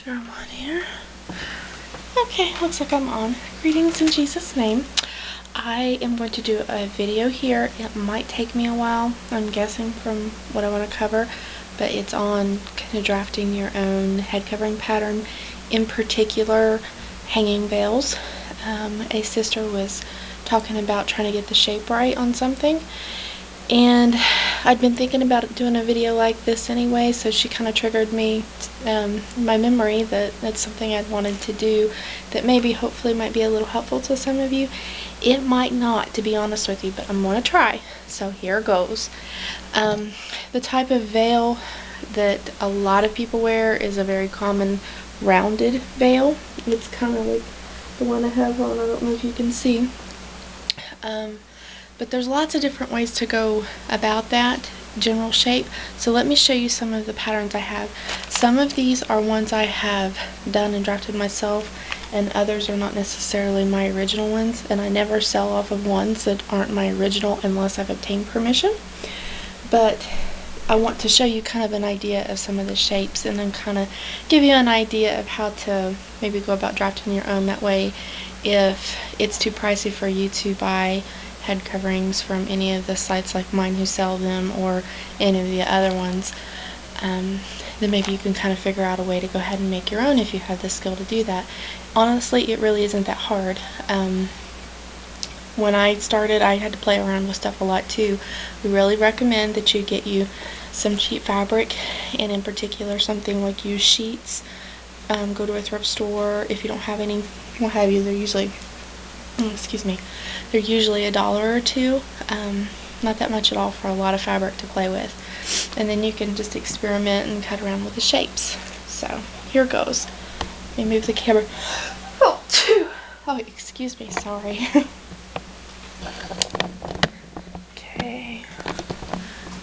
sure I'm on here. Okay, looks like I'm on. Greetings in Jesus' name. I am going to do a video here. It might take me a while, I'm guessing, from what I want to cover, but it's on kind of drafting your own head covering pattern, in particular hanging veils. A sister was talking about trying to get the shape right on something, and I'd been thinking about doing a video like this anyway, so she kind of triggered me, my memory, that that's something I'd wanted to do that maybe hopefully might be a little helpful to some of you. It might not, to be honest with you, but I'm going to try. So here goes. The type of veil that a lot of people wear is a very common rounded veil. It's kind of like the one I have on. I don't know if you can see. But there's lots of different ways to go about that general shape. So let me show you some of the patterns I have. Some of these are ones I have done and drafted myself, and others are not necessarily my original ones, and I never sell off of ones that aren't my original unless I've obtained permission. But I want to show you kind of an idea of some of the shapes, and then kind of give you an idea of how to maybe go about drafting your own. That way, if it's too pricey for you to buy head coverings from any of the sites like mine who sell them, or any of the other ones, then maybe you can kind of figure out a way to go ahead and make your own if you have the skill to do that. Honestly, it really isn't that hard. When I started, I had to play around with stuff a lot too. We really recommend that you get you some cheap fabric, and in particular something like used sheets. Go to a thrift store. If you don't have any, what have you, they're usually, excuse me, they're usually $1 or $2. Not that much at all for a lot of fabric to play with. And then you can just experiment and cut around with the shapes. So here goes. Let me move the camera. Oh, excuse me, sorry. Okay.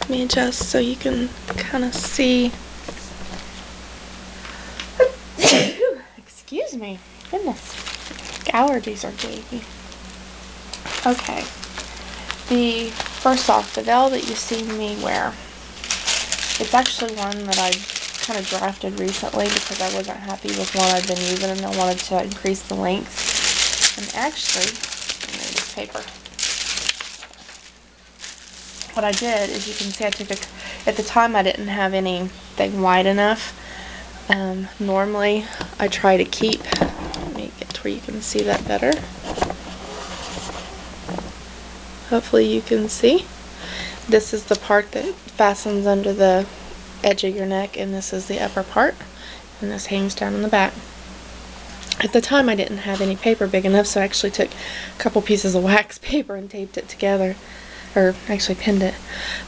Let me adjust so you can kind of see. Excuse me. Goodness. Allergies are getting me. Okay. First off, the veil that you see me wear, it's actually one that I kind of drafted recently because I wasn't happy with one I'd been using, and I wanted to increase the length. And actually, this paper. What I did is, you can see I took at the time I didn't have anything wide enough. Normally I try to keep, let me get to where you can see that better. Hopefully you can see. This is the part that fastens under the edge of your neck, and this is the upper part, and this hangs down in the back. At the time I didn't have any paper big enough, so I actually took a couple pieces of wax paper and taped it together, or actually pinned it.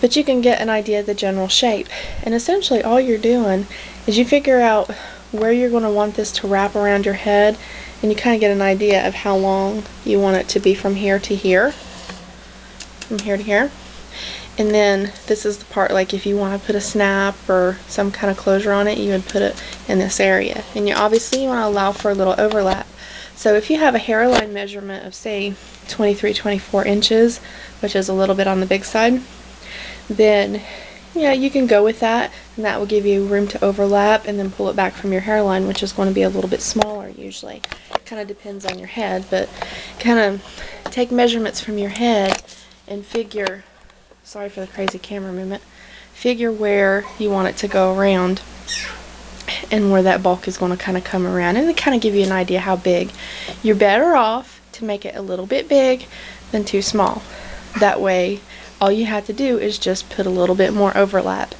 But you can get an idea of the general shape, and essentially all you're doing is you figure out where you're going to want this to wrap around your head, and you kind of get an idea of how long you want it to be from here to here. From here to here. And then this is the part, like if you want to put a snap or some kind of closure on it, you would put it in this area. And you obviously want to allow for a little overlap. So if you have a hairline measurement of, say, 23-24 inches, which is a little bit on the big side, then yeah, you can go with that, and that will give you room to overlap and then pull it back from your hairline, which is going to be a little bit smaller usually. It kind of depends on your head, but kind of take measurements from your head and figure, sorry for the crazy camera movement, figure where you want it to go around and where that bulk is going to kind of come around, and it kind of give you an idea how big. You're better off to make it a little bit big than too small. That way all you have to do is just put a little bit more overlap.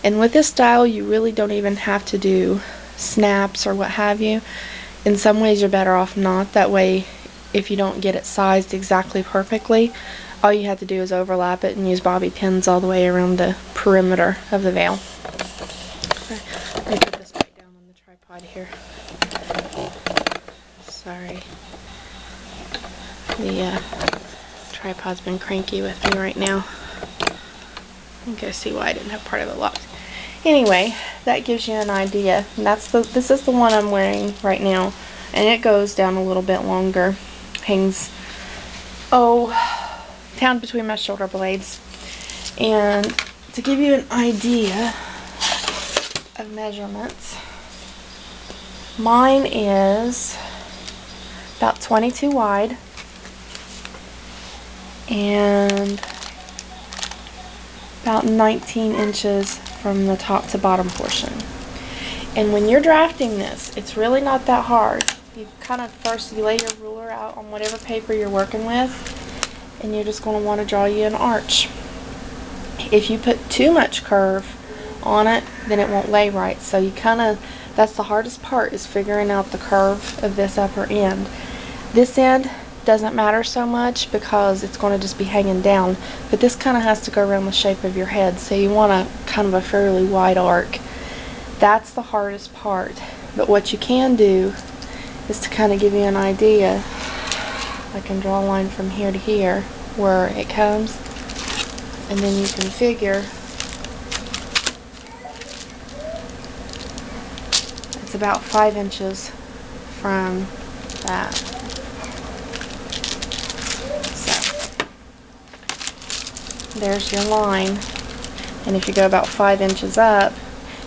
And with this style, you really don't even have to do snaps or what have you. In some ways you're better off not. That way, if you don't get it sized exactly perfectly, all you have to do is overlap it and use bobby pins all the way around the perimeter of the veil. Okay. Let me put this back down on the tripod here. Sorry. The tripod's been cranky with me right now. You can see why I didn't have part of it locked. Anyway, that gives you an idea. And this is the one I'm wearing right now, and it goes down a little bit longer. Hangs down between my shoulder blades. And to give you an idea of measurements, Mine is about 22 wide and about 19 inches from the top to bottom portion. And when you're drafting this, it's really not that hard. You kind of first you lay your ruler out on whatever paper you're working with, and you're just going to want to draw you an arch. If you put too much curve on it, then it won't lay right. So you kind of, that's the hardest part, is figuring out the curve of this upper end. This end doesn't matter so much because it's going to just be hanging down, but this kind of has to go around the shape of your head, so you want a kind of a fairly wide arc. That's the hardest part. But what you can do is to kind of give you an idea. I can draw a line from here to here where it comes, and then you can figure it's about 5 inches from that. So there's your line, and if you go about 5 inches up,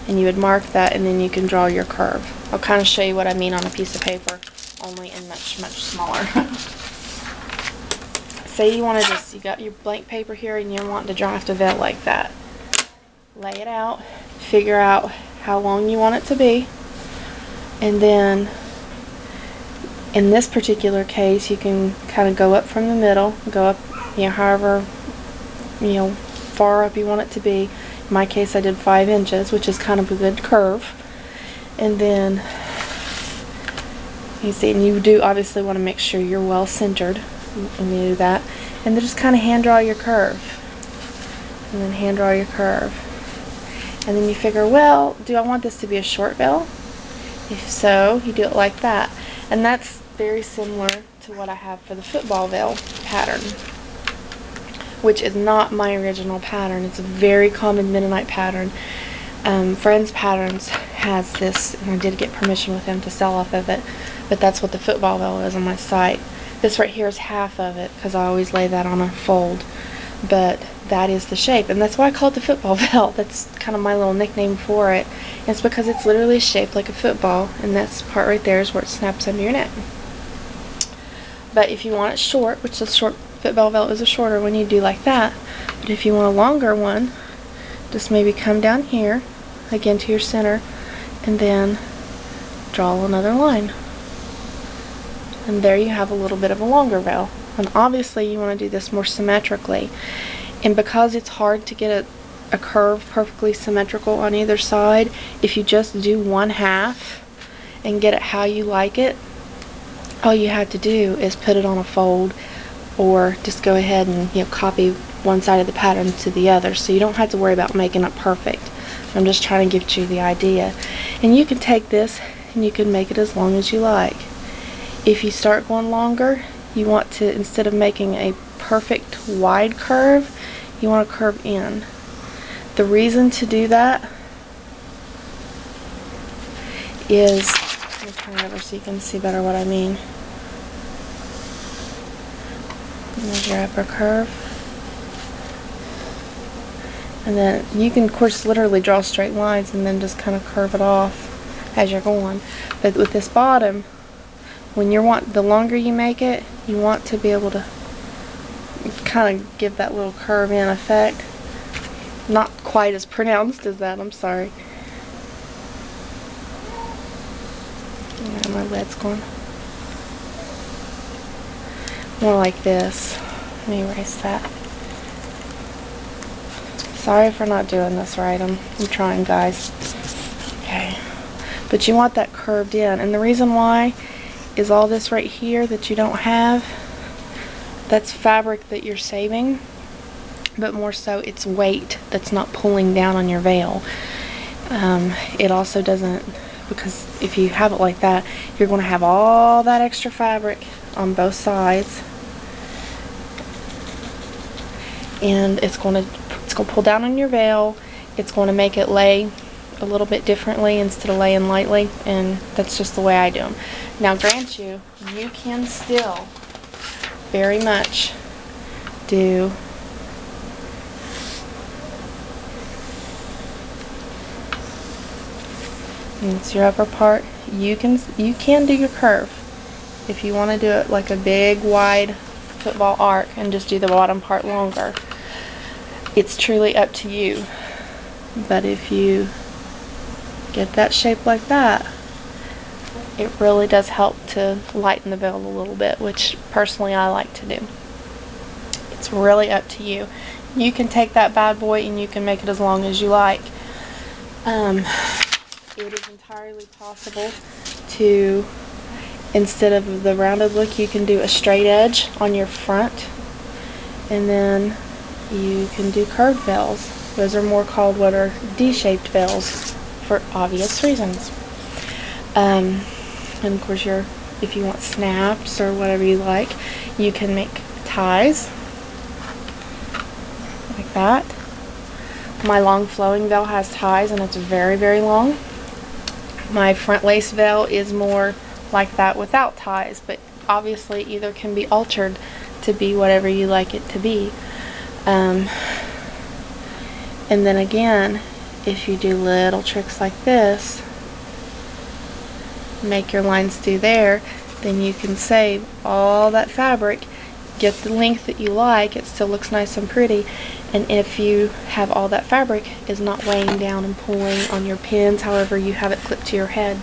and you would mark that, and then you can draw your curve. I'll kind of show you what I mean on a piece of paper, only in much, much smaller. Say you want to just, you got your blank paper here and you're wanting to draft a veil like that. Lay it out, figure out how long you want it to be, and then in this particular case you can kind of go up from the middle, go up, however, far up you want it to be. In my case I did 5 inches, which is kind of a good curve. And then you see, and you do obviously want to make sure you're well centered when you do that. And then just kind of hand draw your curve, and then hand draw your curve, and then you figure, well, do I want this to be a short veil? If so, you do it like that. And that's very similar to what I have for the football veil pattern, which is not my original pattern. It's a very common Mennonite pattern. Friends Patterns has this, and I did get permission with him to sell off of it, but that's what the football veil is on my site. This right here is half of it, because I always lay that on a fold, but that is the shape, and that's why I call it the football veil. That's kind of my little nickname for it. And it's because it's literally shaped like a football, and this part right there is where it snaps under your neck. But if you want it short, which the short football veil is a shorter one, you do like that. But if you want a longer one, just maybe come down here again to your center, and then draw another line, and there you have a little bit of a longer veil. And obviously you want to do this more symmetrically, and because it's hard to get a curve perfectly symmetrical on either side, if you just do one half and get it how you like it, all you have to do is put it on a fold, or just go ahead and copy one side of the pattern to the other, so you don't have to worry about making it perfect. I'm just trying to give you the idea. And you can take this and you can make it as long as you like. If you start going longer, you want to, instead of making a perfect wide curve, you want to curve in. The reason to do that is, let me turn it over so you can see better what I mean. There's your upper curve. And then you can, of course, literally draw straight lines and then just kind of curve it off as you're going. But with this bottom, when the longer you make it, you want to be able to kind of give that little curve in effect. Not quite as pronounced as that, I'm sorry. Yeah, my lead's going. More like this. Let me erase that. Sorry for not doing this right. I'm trying, guys. Okay. But you want that curved in, and the reason why is all this right here that you don't have, that's fabric that you're saving, but more so it's weight that's not pulling down on your veil. It also doesn't, because if you have it like that, you're going to have all that extra fabric on both sides, and it's going to pull down on your veil. It's going to make it lay a little bit differently instead of laying lightly, and that's just the way I do them. Now, grant you can still very much do it's your upper part. you can do your curve. If you want to do it like a big wide football arc and just do the bottom part longer, it's truly up to you. But if you get that shape like that, it really does help to lighten the veil a little bit, which personally I like to do. It's really up to you. You can take that bad boy and you can make it as long as you like. It is entirely possible to, instead of the rounded look, you can do a straight edge on your front, and then you can do curved veils. Those are more called what are D-shaped veils for obvious reasons. And of course, if you want snaps or whatever you like, you can make ties like that. My long flowing veil has ties and it's very, very long. My front lace veil is more like that without ties, but obviously either can be altered to be whatever you like it to be. And then again, if you do little tricks like this, make your lines through there, then you can save all that fabric, get the length that you like, it still looks nice and pretty, and if you have all that fabric is not weighing down and pulling on your pins, however you have it clipped to your head.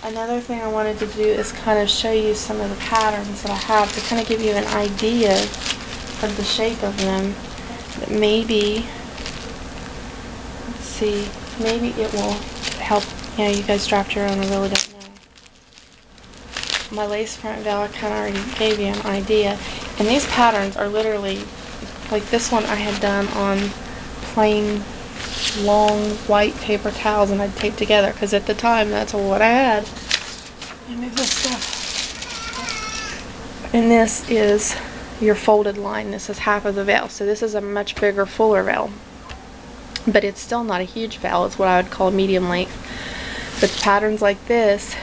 Another thing I wanted to do is kind of show you some of the patterns that I have to kind of give you an idea of the shape of them. That maybe, let's see, maybe it will help, you guys draft your own, I really don't know. My lace front veil, I kind of already gave you an idea. And these patterns are literally, like this one I had done on plain long white paper towels and I'd taped together because at the time that's what I had. Let me move this stuff. And this is your folded line. This is half of the veil. So this is a much bigger, fuller veil. But it's still not a huge veil. It's what I would call medium length. But patterns like this,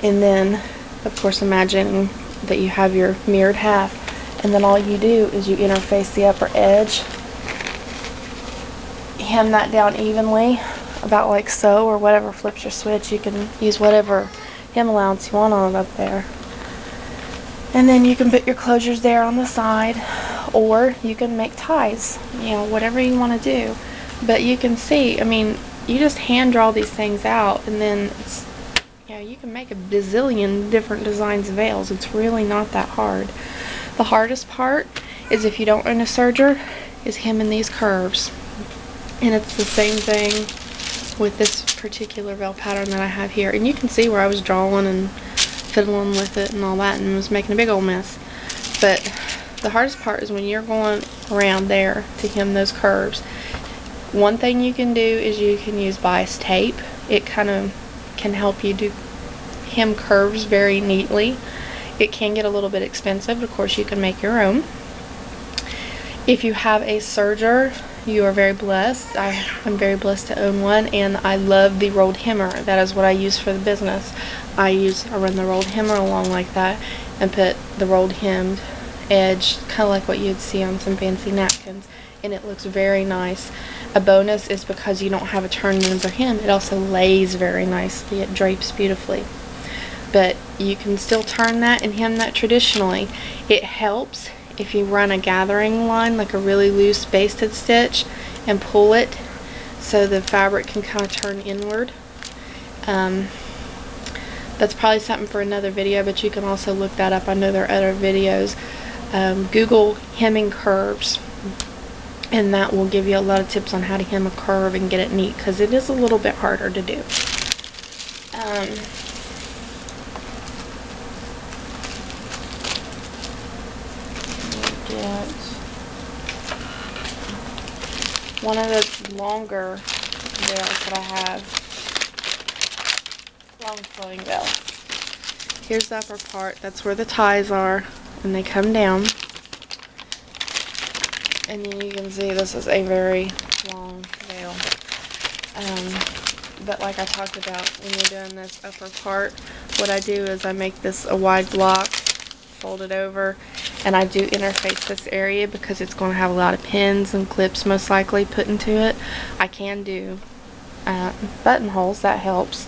and then of course imagining that you have your mirrored half, and then all you do is you interface the upper edge, hem that down evenly, about like so, or whatever flips your switch. You can use whatever hem allowance you want on it up there. And then you can put your closures there on the side, or you can make ties, whatever you want to do. But you can see, I mean, you just hand draw these things out, and then it's, you can make a bazillion different designs of veils. It's really not that hard. The hardest part is, if you don't own a serger, is hemming these curves. And it's the same thing with this particular veil pattern that I have here. And you can see where I was drawing and fiddling with it and all that and was making a big old mess. But the hardest part is when you're going around there to hem those curves. One thing you can do is you can use bias tape. It kind of can help you hem curves very neatly. It can get a little bit expensive. Of course, you can make your own. If you have a serger, you are very blessed. I'm very blessed to own one, and I love the rolled hemmer. That is what I use for the business. I run the rolled hemmer along like that and put the rolled hemmed edge, kind of like what you'd see on some fancy napkins, and it looks very nice. A bonus is because you don't have a turn under hem, it also lays very nicely. It drapes beautifully. But you can still turn that and hem that traditionally. It helps if you run a gathering line, like a really loose basted stitch, and pull it so the fabric can kind of turn inward. That's probably something for another video, but you can also look that up. I know there are other videos. Google hemming curves, and that will give you a lot of tips on how to hem a curve and get it neat, because it is a little bit harder to do. One of the longer veils that I have, long flowing veil. Here's the upper part. That's where the ties are, and they come down. And then you can see this is a very long veil. But like I talked about, when you're doing this upper part, what I do is I make this a wide block, fold it over, and I do interface this area because it's going to have a lot of pins and clips most likely put into it. I can do buttonholes. That helps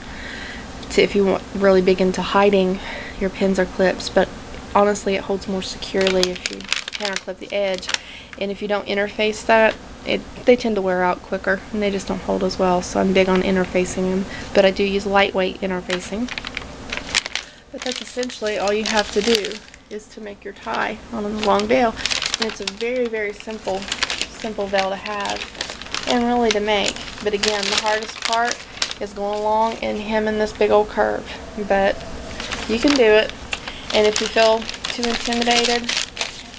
to, if you want really big into hiding your pins or clips, but honestly it holds more securely if you pin or clip the edge. And if you don't interface that, they tend to wear out quicker and they just don't hold as well. So I'm big on interfacing them, but I do use lightweight interfacing. But that's essentially all you have to do, is to make your tie on a long veil. And it's a very, very simple veil to have and really to make. But again, the hardest part is going along and hemming this big old curve. But you can do it. And if you feel too intimidated,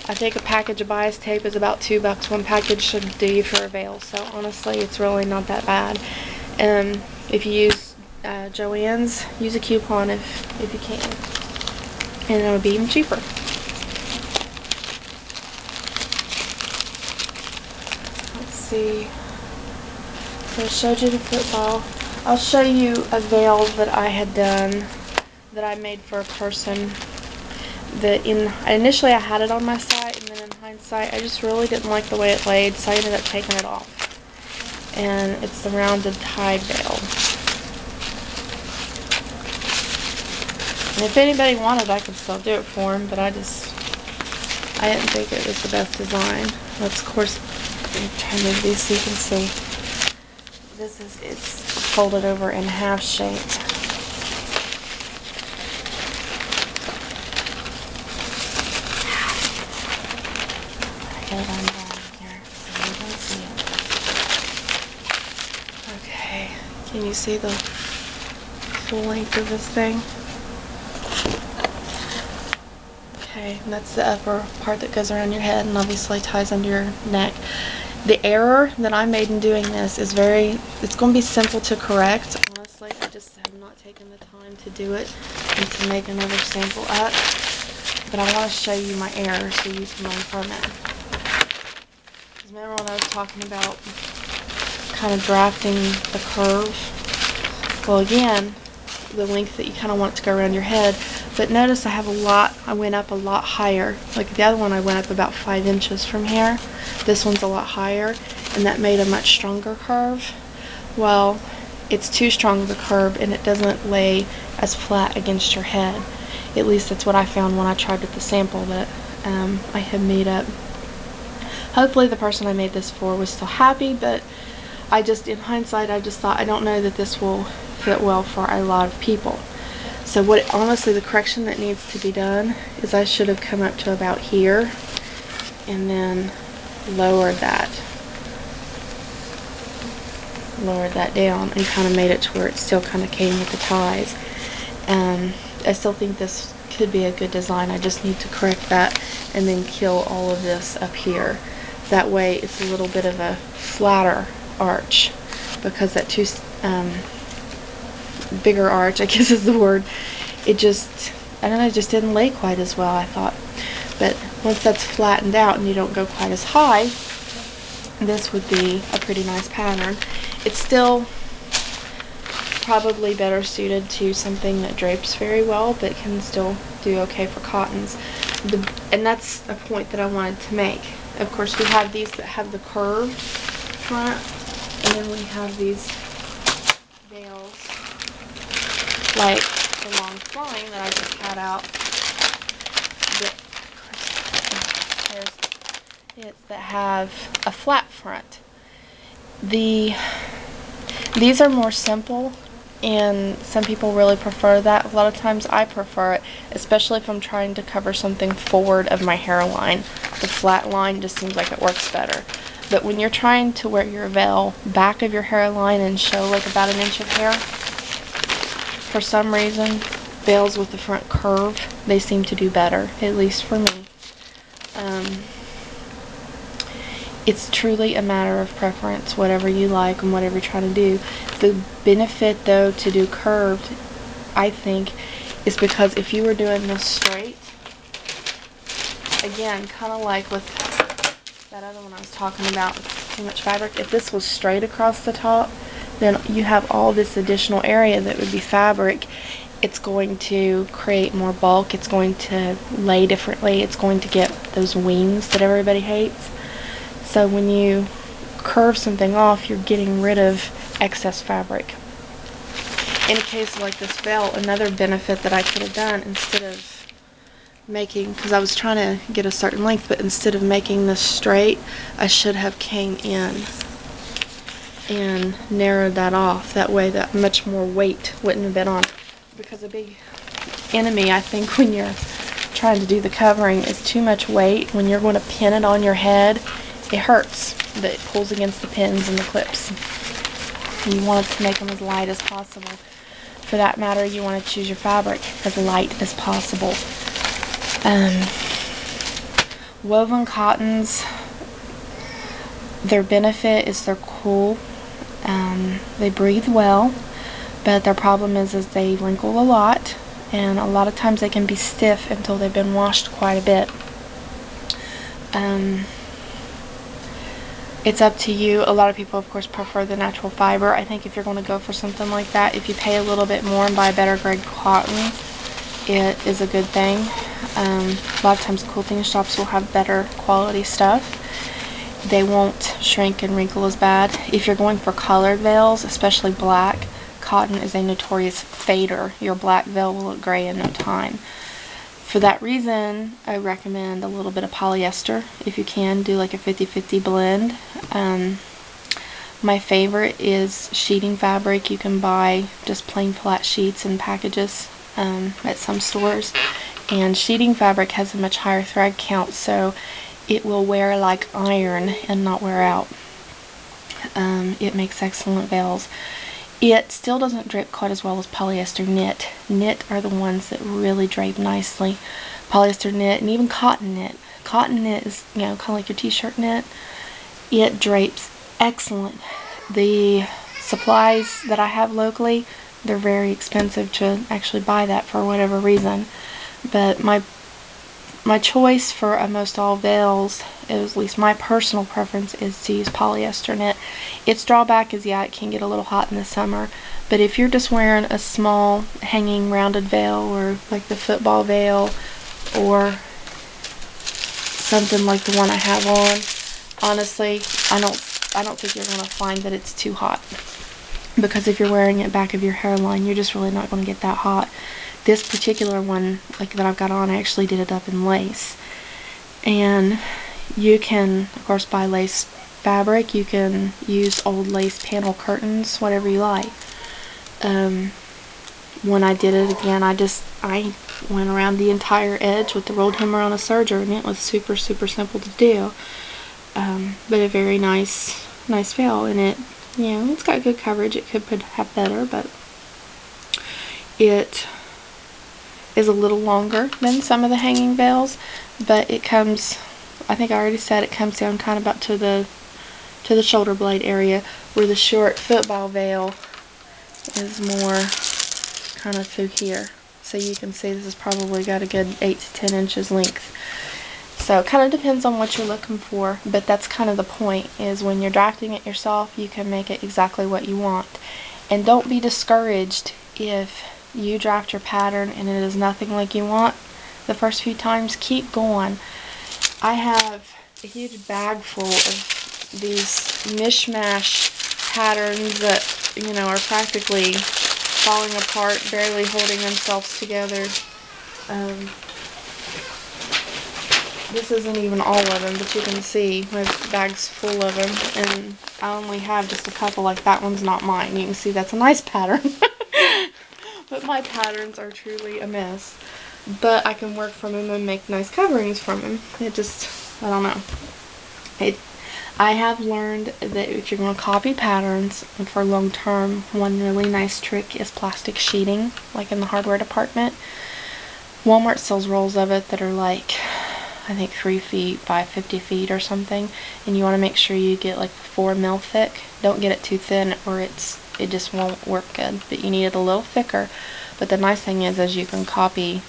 I think a package of bias tape is about $2. One package should do you for a veil. So honestly, it's really not that bad. If you use Joann's, use a coupon if you can, and it'll be even cheaper. Let's see. So I showed you the football. I'll show you a veil that I had done that I made for a person. Initially I had it on my site, and then in hindsight I just really didn't like the way it laid, so I ended up taking it off. And it's the rounded tie veil. And if anybody wanted, I could still do it for them, but I didn't think it was the best design. Let's, of course, try to move these so you can see. It's folded over in half shape. Get it on down here so you can see it. Okay, can you see the full length of this thing? Okay, and that's the upper part that goes around your head and obviously ties under your neck. The error that I made in doing this is it's going to be simple to correct. Honestly, I just have not taken the time to do it and to make another sample up. But I want to show you my error so you can learn from it. Because remember when I was talking about kind of drafting the curve? Well, again, the length that you kind of want it to go around your head. But notice I went up a lot higher. Like the other one I went up about 5 inches from here. This one's a lot higher, and that made a much stronger curve. Well, it's too strong of a curve and it doesn't lay as flat against your head. At least that's what I found when I tried with the sample that I had made up. Hopefully the person I made this for was still happy, but in hindsight, I just thought, I don't know that this will fit well for a lot of people. So honestly, the correction that needs to be done is I should have come up to about here and then lowered that down and kind of made it to where it still kind of came with the ties. I still think this could be a good design. I just need to correct that and then kill all of this up here. That way it's a little bit of a flatter arch, because that bigger arch, I guess is the word, it just didn't lay quite as well, I thought. But once that's flattened out and you don't go quite as high, this would be a pretty nice pattern. It's still probably better suited to something that drapes very well, but can still do okay for cottons. And that's a point that I wanted to make. Of course, we have these that have the curved front, and then we have these veils like the long flowing that I just had out, that have a flat front. These are more simple, and some people really prefer that. A lot of times I prefer it, especially if I'm trying to cover something forward of my hairline. The flat line just seems like it works better. But when you're trying to wear your veil back of your hairline and show like about an inch of hair, for some reason, veils with the front curve, they seem to do better, at least for me. It's truly a matter of preference, whatever you like and whatever you're trying to do. The benefit, though, to do curved, I think, is because if you were doing this straight, again, kind of like with that other one I was talking about, too much fabric, if this was straight across the top, then you have all this additional area that would be fabric. It's going to create more bulk, it's going to lay differently, it's going to get those wings that everybody hates. So when you curve something off, you're getting rid of excess fabric. In a case like this veil, another benefit that I could have done, instead of making, because I was trying to get a certain length, but instead of making this straight, I should have came in and narrowed that off. That way that much more weight wouldn't have been on it. Because a big enemy, I think, when you're trying to do the covering is too much weight. When you're going to pin it on your head, it hurts. That it pulls against the pins and the clips. And you want to make them as light as possible. For that matter, you want to choose your fabric as light as possible. Woven cottons, their benefit is they're cool. They breathe well, but their problem is they wrinkle a lot, and a lot of times they can be stiff until they've been washed quite a bit. It's up to you. A lot of people, of course, prefer the natural fiber. I think if you're going to go for something like that, if you pay a little bit more and buy better grade cotton, it is a good thing. A lot of times quilting shops will have better quality stuff. They won't shrink and wrinkle as bad. If you're going for colored veils, especially black, cotton is a notorious fader. Your black veil will look gray in no time. For that reason, I recommend a little bit of polyester. If you can, do like a 50-50 blend. My favorite is sheeting fabric. You can buy just plain flat sheets in packages at some stores. And sheeting fabric has a much higher thread count, so it will wear like iron and not wear out. It makes excellent veils. It still doesn't drape quite as well as polyester knit. Knit are the ones that really drape nicely. Polyester knit and even cotton knit. Cotton knit is, you know, kind of like your t-shirt knit. It drapes excellent. The supplies that I have locally, they're very expensive to actually buy that for whatever reason. But my choice for most all veils, at least my personal preference, is to use polyester knit. Its drawback is, yeah, it can get a little hot in the summer, but if you're just wearing a small hanging rounded veil, or like the football veil, or something like the one I have on, honestly, I don't think you're going to find that it's too hot. Because if you're wearing it back of your hairline, you're just really not going to get that hot. This particular one, like that I've got on, I actually did it up in lace. And you can, of course, buy lace fabric. You can use old lace panel curtains, whatever you like. When I did it again, I went around the entire edge with the rolled hem around a serger, and it was super, super simple to do. But a very nice veil, and it, you know, it's got good coverage. It could have better, but it is a little longer than some of the hanging veils, but it comes, I think I already said, it comes down kind of about to the shoulder blade area, where the short football veil is more kind of through here. So you can see this has probably got a good 8 to 10 inches length. So it kind of depends on what you're looking for, but that's kind of the point, is when you're drafting it yourself, you can make it exactly what you want. And don't be discouraged if you draft your pattern and it is nothing like you want the first few times. Keep going. I have a huge bag full of these mishmash patterns that, you know, are practically falling apart, barely holding themselves together. This isn't even all of them, but you can see my bag's full of them, and I only have just a couple. Like that one's not mine. You can see that's a nice pattern. But my patterns are truly a mess. But I can work from them and make nice coverings from them. It just, I don't know. I have learned that if you're going to copy patterns for long term, one really nice trick is plastic sheeting, like in the hardware department. Walmart sells rolls of it that are like, I think 3 feet by 50 feet or something, and you want to make sure you get like 4 mil thick. Don't get it too thin, or it just won't work good, but you need it a little thicker. But the nice thing is you can copy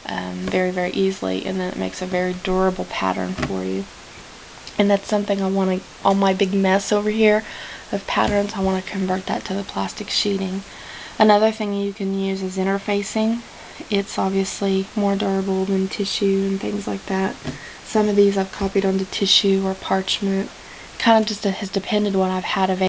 very, very easily, and then it makes a very durable pattern for you. And that's something I want to, all my big mess over here of patterns, I want to convert that to the plastic sheeting. Another thing you can use is interfacing. It's obviously more durable than tissue and things like that. Some of these I've copied onto tissue or parchment, kind of just has depended when I've had available.